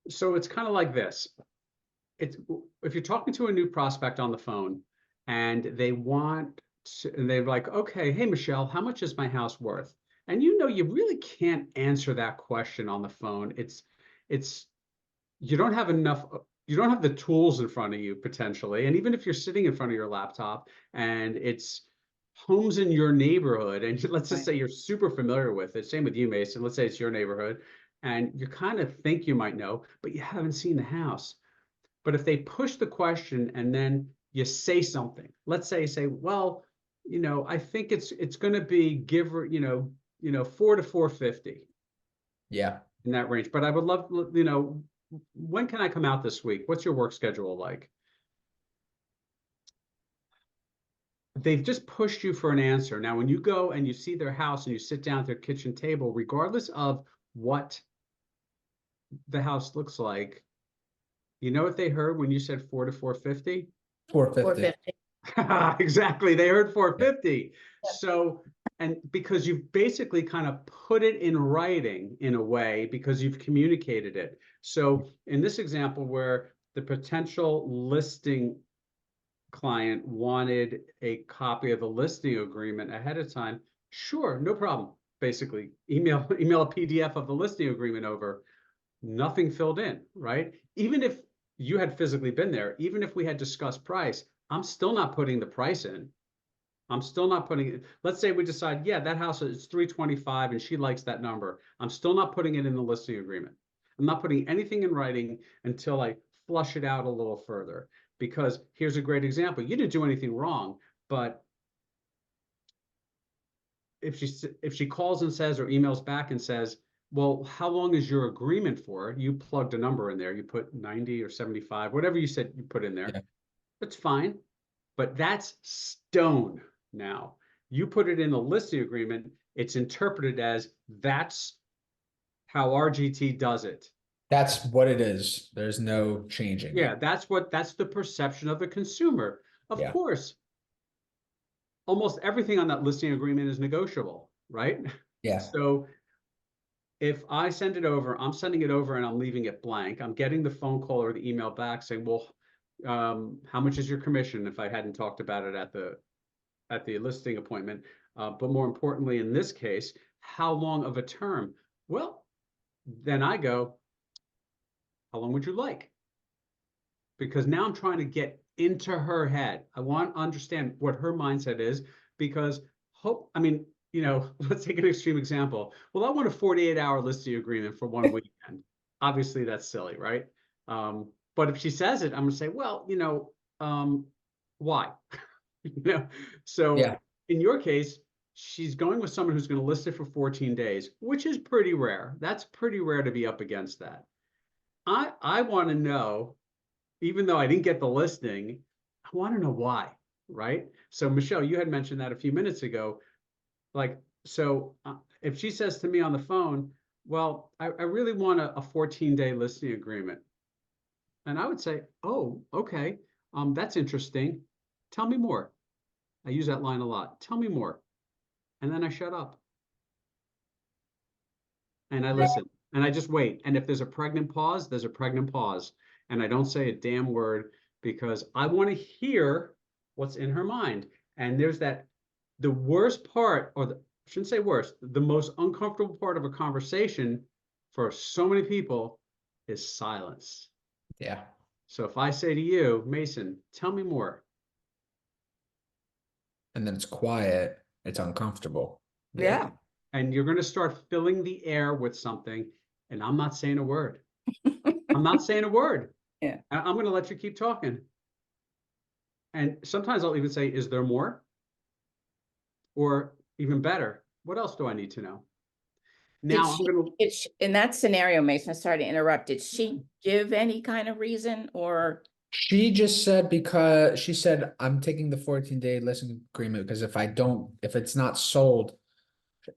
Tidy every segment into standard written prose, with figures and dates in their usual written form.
So it's kind of like this. It's if you're talking to a new prospect on the phone and and they're like, okay, hey, Michelle, how much is my house worth? And you really can't answer that question on the phone. It's you don't have enough, you don't have the tools in front of you potentially. And even if you're sitting in front of your laptop and it's homes in your neighborhood, and let's just Right. say you're super familiar with it, same with you, Mason, let's say it's your neighborhood, and you kind of think you might know, but you haven't seen the house. But if they push the question and then you say something, let's say, well, I think it's going to be give her, 4 to 450 Yeah. in that range. But I would love, when can I come out this week? What's your work schedule like? They've just pushed you for an answer. Now, when you go and you see their house and you sit down at their kitchen table, regardless of what the house looks like, you know what they heard when you said 4 to 450? 450. 450. Exactly. They heard Yeah. 450. Yeah. So, and because you've basically kind of put it in writing in a way because you've communicated it. So in this example where the potential listing client wanted a copy of the listing agreement ahead of time, sure, no problem. Basically, email a PDF of the listing agreement over, nothing filled in, right? Even if you had physically been there, even if we had discussed price, I'm still not putting the price in. I'm still not putting it. Let's say we decide, yeah, that house is 325 and she likes that number. I'm still not putting it in the listing agreement. I'm not putting anything in writing until I flush it out a little further. Because here's a great example. You didn't do anything wrong, but if she calls and says or emails back and says, well, how long is your agreement for? You plugged a number in there. You put 90 or 75, whatever you said you put in there. Yeah. That's fine. But that's stone now. You put it in the listing agreement, it's interpreted as that's how RGT does it. That's what it is. There's no changing Yeah, it. that's the perception of the consumer. Of Yeah. course, almost everything on that listing agreement is negotiable, right? Yeah. So if I send it over, I'm sending it over and I'm leaving it blank. I'm getting the phone call or the email back saying, well, how much is your commission if I hadn't talked about it at the listing appointment? But more importantly, in this case, how long of a term? Well, then I go, how long would you like? Because now I'm trying to get into her head. I want to understand what her mindset is because I mean, let's take an extreme example. Well, I want a 48-hour listing agreement for one weekend. Obviously, that's silly, right? But if she says it, I'm going to say, well, why? you know, so Yeah. in your case, she's going with someone who's going to list it for 14 days, which is pretty rare. That's pretty rare to be up against that. I want to know, even though I didn't get the listing, I want to know why, right? So Michelle, you had mentioned that a few minutes ago. Like, so if she says to me on the phone, well, I really want a 14-day listing agreement. And I would say, oh, okay, that's interesting. Tell me more. I use that line a lot. Tell me more. And then I shut up and I listen and I just wait. And if there's a pregnant pause, there's a pregnant pause. And I don't say a damn word because I want to hear what's in her mind. And there's the worst part, or I shouldn't say worst, the most uncomfortable part of a conversation for so many people is silence. Yeah. So if I say to you, Mason, tell me more. And then it's quiet. It's uncomfortable. Yeah. And you're going to start filling the air with something. And I'm not saying a word. I'm not saying a word. Yeah. I'm going to let you keep talking. And sometimes I'll even say, is there more? Or even better, what else do I need to know? Now I'm going to. In that scenario, Mason, sorry to interrupt, did she give any kind of reason or? She just said, because she said, I'm taking the 14-day listing agreement because if it's not sold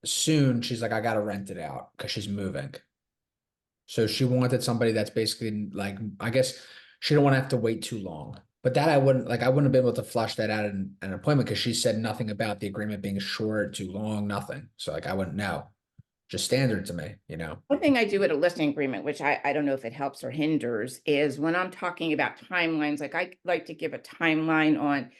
soon, she's like, I got to rent it out because she's moving. So she wanted somebody that's basically like, I guess she don't want to have to wait too long. But that I wouldn't have been able to flush that out in an appointment because she said nothing about the agreement being short, too long, nothing. So like I wouldn't know. just standard to me, you know? One thing I do with a listing agreement, which I don't know if it helps or hinders, is when I'm talking about timelines, like I like to give a timeline on,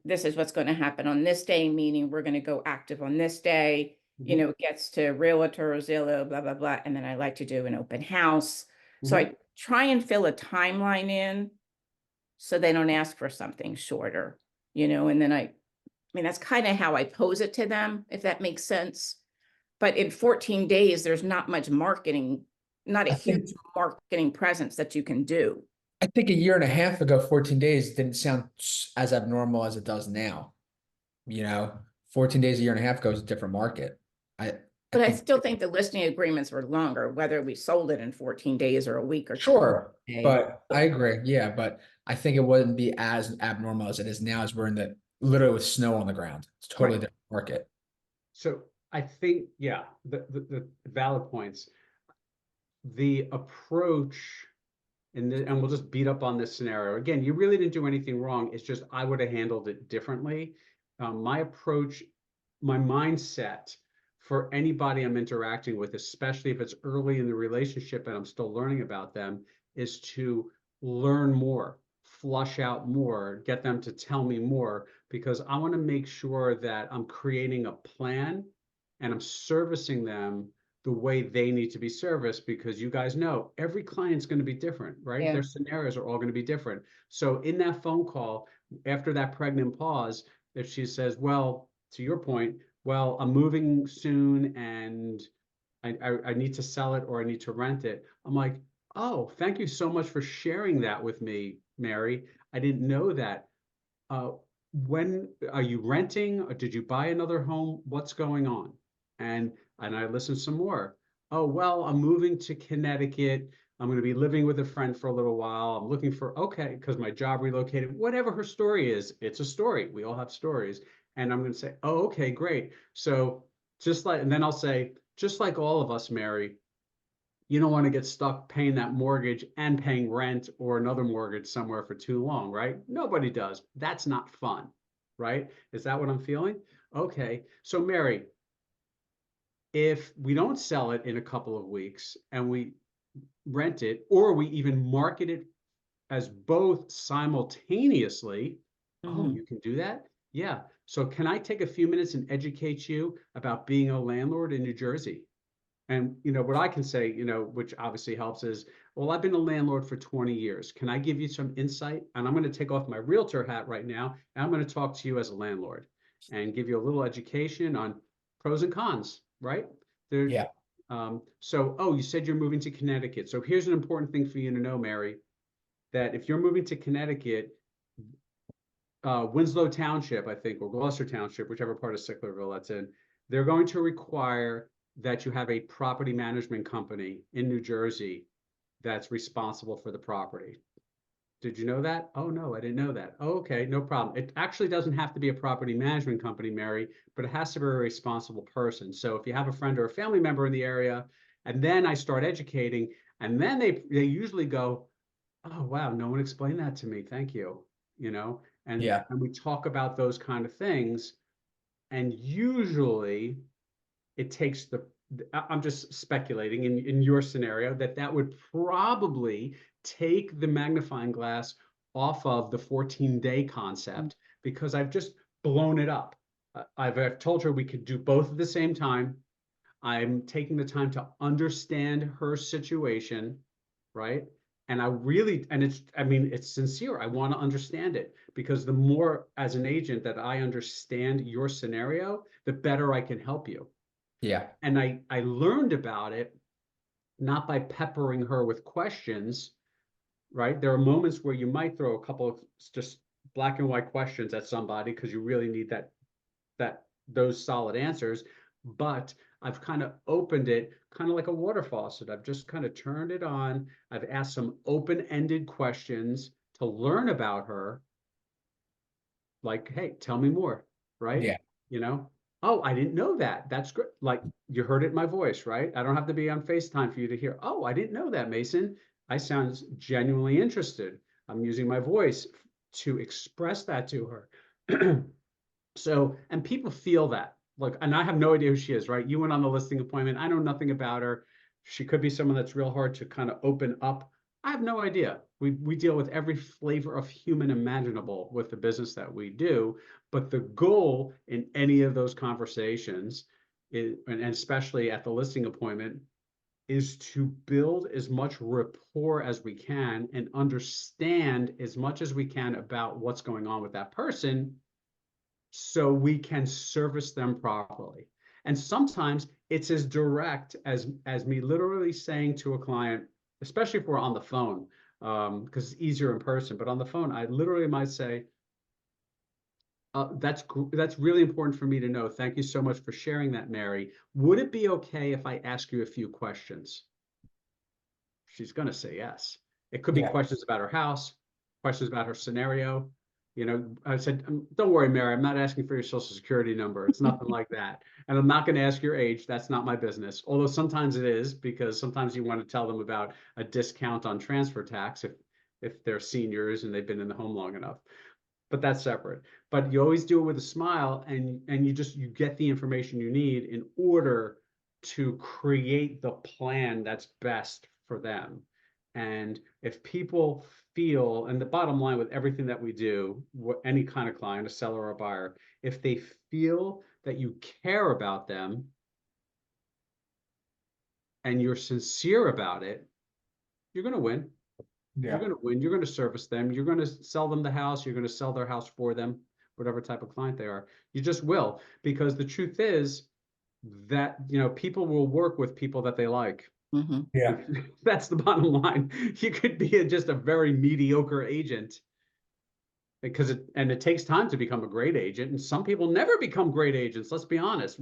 this is what's going to happen on this day, meaning we're going to go active on this day, it gets to Realtor, Zillow, blah, blah, blah. And then I like to do an open house. So I try and fill a timeline in so they don't ask for something shorter, and then I mean, that's kind of how I pose it to them, if that makes sense. But in 14 days, there's not much marketing, not a huge marketing presence that you can do. I think a year and a half ago, 14 days didn't sound as abnormal as it does now. 14 days, a year and a half ago is a different market. But I still think the listing agreements were longer, whether we sold it in 14 days or a week or sure. But I agree. Yeah, but I think it wouldn't be as abnormal as it is now, as we're in literally with snow on the ground. It's a totally different market. So I think, yeah, the valid points. The approach, and we'll just beat up on this scenario. Again, you really didn't do anything wrong. It's just I would have handled it differently. My approach, my mindset for anybody I'm interacting with, especially if it's early in the relationship and I'm still learning about them, is to learn more, flush out more, get them to tell me more, because I want to make sure that I'm creating a plan and I'm servicing them the way they need to be serviced, because you guys know every client's going to be different, right? Yeah. Their scenarios are all going to be different. So in that phone call, after that pregnant pause, if she says, well, to your point, well, I'm moving soon and I need to sell it or I need to rent it. I'm like, oh, thank you so much for sharing that with me, Mary. I didn't know that. When are you renting, or did you buy another home? What's going on? And I listened some more. Oh, well, I'm moving to Connecticut. I'm going to be living with a friend for a little while. I'm looking for, okay, because my job relocated. Whatever her story is, it's a story. We all have stories. And I'm going to say, oh, okay, great. So and then I'll say, just like all of us, Mary, you don't want to get stuck paying that mortgage and paying rent or another mortgage somewhere for too long, right? Nobody does. That's not fun, right? Is that what I'm feeling? Okay. So Mary, if we don't sell it in a couple of weeks and we rent it, or we even market it as both simultaneously, oh, you can do that? Yeah. So can I take a few minutes and educate you about being a landlord in New Jersey? And what I can say, which obviously helps, is, well, I've been a landlord for 20 years. Can I give you some insight? And I'm going to take off my realtor hat right now, and I'm going to talk to you as a landlord and give you a little education on pros and cons, right? Yeah. So, you said you're moving to Connecticut. So here's an important thing for you to know, Mary, that if you're moving to Connecticut, Winslow Township, I think, or Gloucester Township, whichever part of Sicklerville that's in, they're going to require that you have a property management company in New Jersey that's responsible for the property. Did you know that? Oh, no, I didn't know that. Oh, okay, no problem. It actually doesn't have to be a property management company, Mary, but it has to be a responsible person. So if you have a friend or a family member in the area, and then I start educating, and then they usually go, oh, wow, no one explained that to me. Thank you. And we talk about those kind of things. And usually it takes I'm just speculating in your scenario that would probably take the magnifying glass off of the 14-day concept, because I've just blown it up. I've told her we could do both at the same time. I'm taking the time to understand her situation, right? And it's sincere. I want to understand it, because the more as an agent that I understand your scenario, the better I can help you. Yeah. And I learned about it not by peppering her with questions, right? There are moments where you might throw a couple of just black and white questions at somebody because you really need those solid answers. But I've kind of opened it kind of like a water faucet. I've just kind of turned it on. I've asked some open-ended questions to learn about her. Like, hey, tell me more, right? Yeah. Oh, I didn't know that. That's great. Like, you heard it in my voice, right? I don't have to be on FaceTime for you to hear. Oh, I didn't know that, Mason. I sound genuinely interested. I'm using my voice to express that to her. So, and people feel that. look, and I have no idea who she is, right? You went on the listing appointment. I know nothing about her. She could be someone that's real hard to kind of open up. I have no idea. We deal with every flavor of human imaginable with the business that we do. But the goal in any of those conversations is, and especially at the listing appointment, is to build as much rapport as we can and understand as much as we can about what's going on with that person so we can service them properly. And sometimes it's as direct as me literally saying to a client, especially if we're on the phone, because it's easier in person, but on the phone, I literally might say, that's really important for me to know. Thank you so much for sharing that, Mary. Would it be okay if I ask you a few questions? She's going to say yes. It could be questions about her house, questions about her scenario. You know, I said, don't worry, Mary, I'm not asking for your social security number. It's nothing like that. And I'm not going to ask your age. That's not my business. Although sometimes it is, because sometimes you want to tell them about a discount on transfer tax if they're seniors and they've been in the home long enough. But that's separate. But you always do it with a smile, and you get the information you need in order to create the plan that's best for them. And if people feel, and the bottom line with everything that we do, any kind of client, a seller or a buyer, if they feel that you care about them and you're sincere about it, you're going to win. You're going to win. You're going to service them. You're going to sell them the house. You're going to sell their house for them, whatever type of client they are. You just will, because the truth is that, you know, people will work with people that they like. Mm-hmm. Yeah. That's the bottom line. You could be just a very mediocre agent because it takes time to become a great agent. And some people never become great agents. Let's be honest.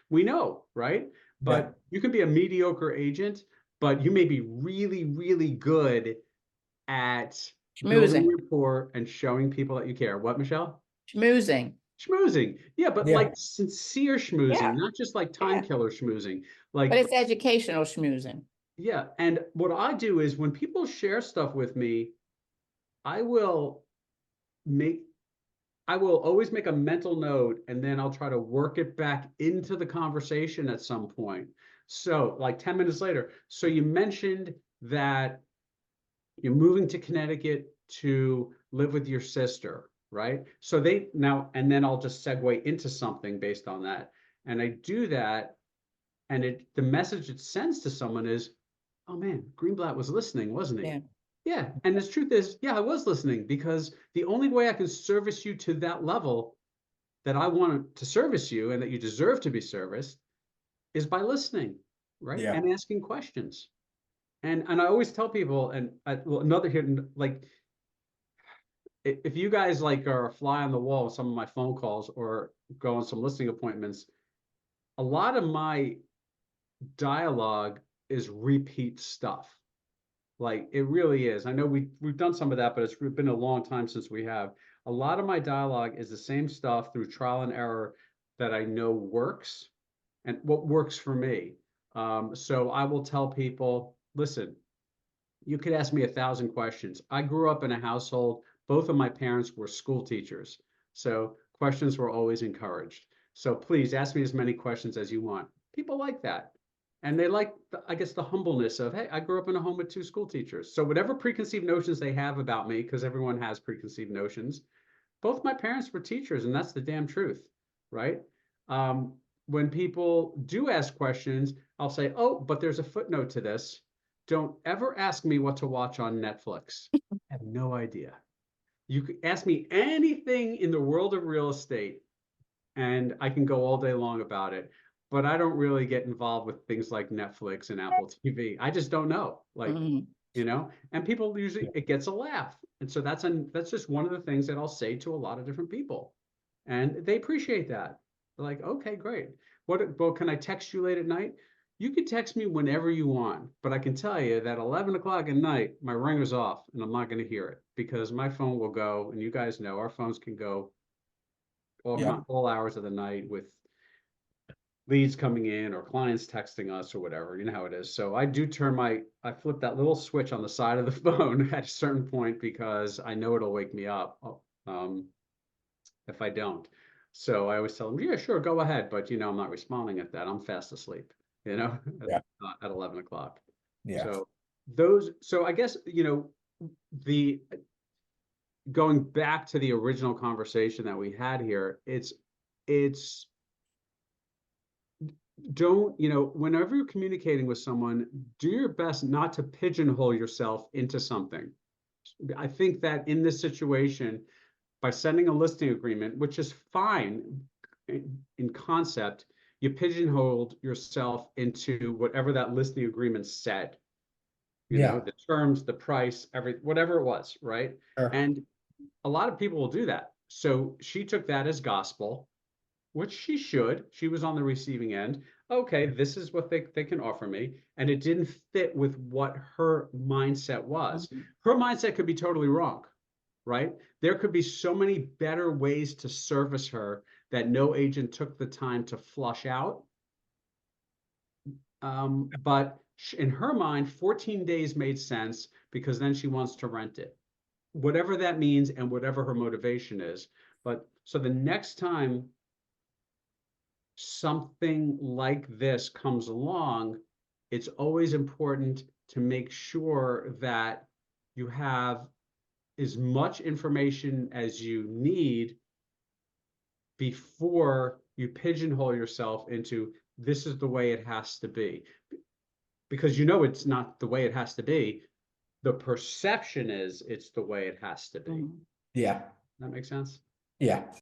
We know, right? But you can be a mediocre agent, but you may be really, really good at building rapport and showing people that you care. What, Michelle? Schmoozing. Schmoozing. Yeah, but like sincere schmoozing, not just like time killer schmoozing. Like, but it's educational schmoozing. Yeah. And what I do is when people share stuff with me, I will always make a mental note, and then I'll try to work it back into the conversation at some point. So like 10 minutes later, so you mentioned that you're moving to Connecticut to live with your sister, right? So and then I'll just segue into something based on that. And I do that, and the message it sends to someone is, oh man, Greenblatt was listening, wasn't he? Yeah. Yeah. And the truth is, yeah, I was listening, because the only way I can service you to that level that I want to service you and that you deserve to be serviced is by listening, right? Yeah. And asking questions. And I always tell people, and another hidden, like, if you guys like are a fly on the wall with some of my phone calls or go on some listing appointments, a lot of my dialogue is repeat stuff. Like, it really is. I know we've done some of that, but it's been a long time since we have. A lot of my dialogue is the same stuff through trial and error that I know works and what works for me. So I will tell people, listen, you could ask me 1,000 questions. I grew up in a household, both of my parents were school teachers, so questions were always encouraged. So please ask me as many questions as you want. People like that. And they like, I guess, the humbleness of, hey, I grew up in a home with 2 school teachers. So whatever preconceived notions they have about me, because everyone has preconceived notions, both my parents were teachers, and that's the damn truth, right? When people do ask questions, I'll say, oh, but there's a footnote to this. Don't ever ask me what to watch on Netflix. I have no idea. You could ask me anything in the world of real estate, and I can go all day long about it. But I don't really get involved with things like Netflix and Apple TV. I just don't know, like, you know, and people usually, it gets a laugh. And so that's just one of the things that I'll say to a lot of different people. And they appreciate that. They're like, okay, great. Well, can I text you late at night? You can text me whenever you want, but I can tell you that 11 o'clock at night, my ringer's off and I'm not going to hear it, because my phone will go, and you guys know our phones can go all hours of the night with leads coming in or clients texting us or whatever. You know how it is. So I do I flip that little switch on the side of the phone at a certain point, because I know it'll wake me up if I don't. So I always tell them, yeah, sure, go ahead, but you know, I'm not responding at that. I'm fast asleep, you know, Yeah. at 11 o'clock. Yeah. So I guess, you know, going back to the original conversation that we had here, it's don't, you know, whenever you're communicating with someone, do your best not to pigeonhole yourself into something. I think that in this situation, by sending a listing agreement, which is fine in concept, you pigeonholed yourself into whatever that listing agreement said. You know, the terms, the price, whatever it was, right? Sure. And a lot of people will do that. So she took that as gospel, which she should. She was on the receiving end. Okay, this is what they can offer me. And it didn't fit with what her mindset was. Her mindset could be totally wrong, right? There could be so many better ways to service her that no agent took the time to flush out. But in her mind, 14 days made sense because then she wants to rent it, whatever that means and whatever her motivation is. But so the next time something like this comes along, it's always important to make sure that you have as much information as you need before you pigeonhole yourself into this is the way it has to be. Because you know it's not the way it has to be. The perception is it's the way it has to be. Yeah. That makes sense? Yeah.